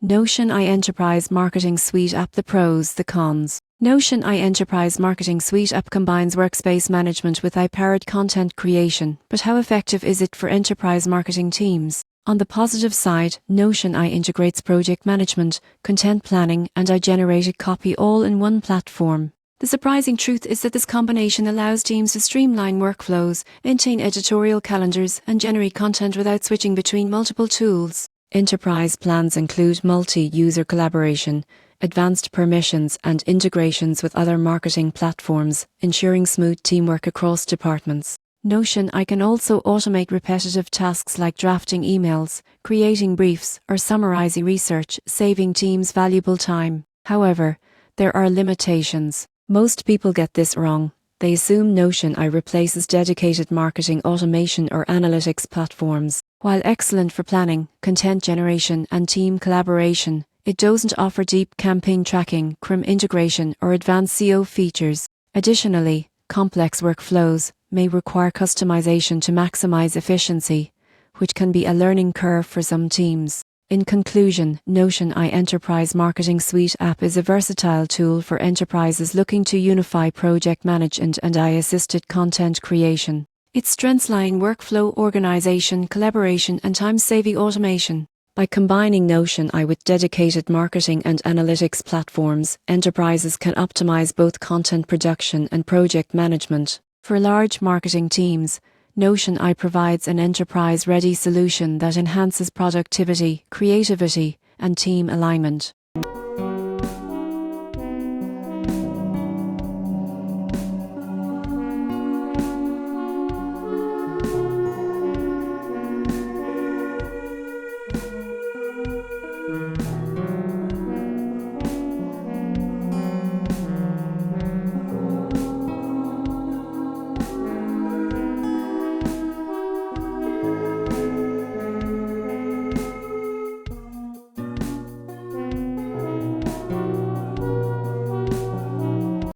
Notion I Enterprise Marketing Suite App. The pros, the cons. Notion I Enterprise Marketing Suite App combines workspace management with AI-powered content creation, but how effective is it for enterprise marketing teams? On the positive side, Notion I integrates project management, content planning, and AI-generated copy all in one platform. The surprising truth is that this combination allows teams to streamline workflows, maintain editorial calendars, and generate content without switching between multiple tools. Enterprise plans include multi-user collaboration, advanced permissions, and integrations with other marketing platforms, ensuring smooth teamwork across departments. Notion I can also automate repetitive tasks like drafting emails, creating briefs, or summarizing research, saving teams valuable time. However, there are limitations. Most people get this wrong. They assume Notion I replaces dedicated marketing automation or analytics platforms. While excellent for planning, content generation, and team collaboration, it doesn't offer deep campaign tracking, CRM integration, or advanced SEO features. Additionally, complex workflows may require customization to maximize efficiency, which can be a learning curve for some teams. In conclusion, Notion I Enterprise Marketing Suite App is a versatile tool for enterprises looking to unify project management and AI-assisted content creation. Its strengths lie in workflow organization, collaboration, and time-saving automation. By combining Notion I with dedicated marketing and analytics platforms, enterprises can optimize both content production and project management. For large marketing teams, Notion I provides an enterprise-ready solution that enhances productivity, creativity, and team alignment.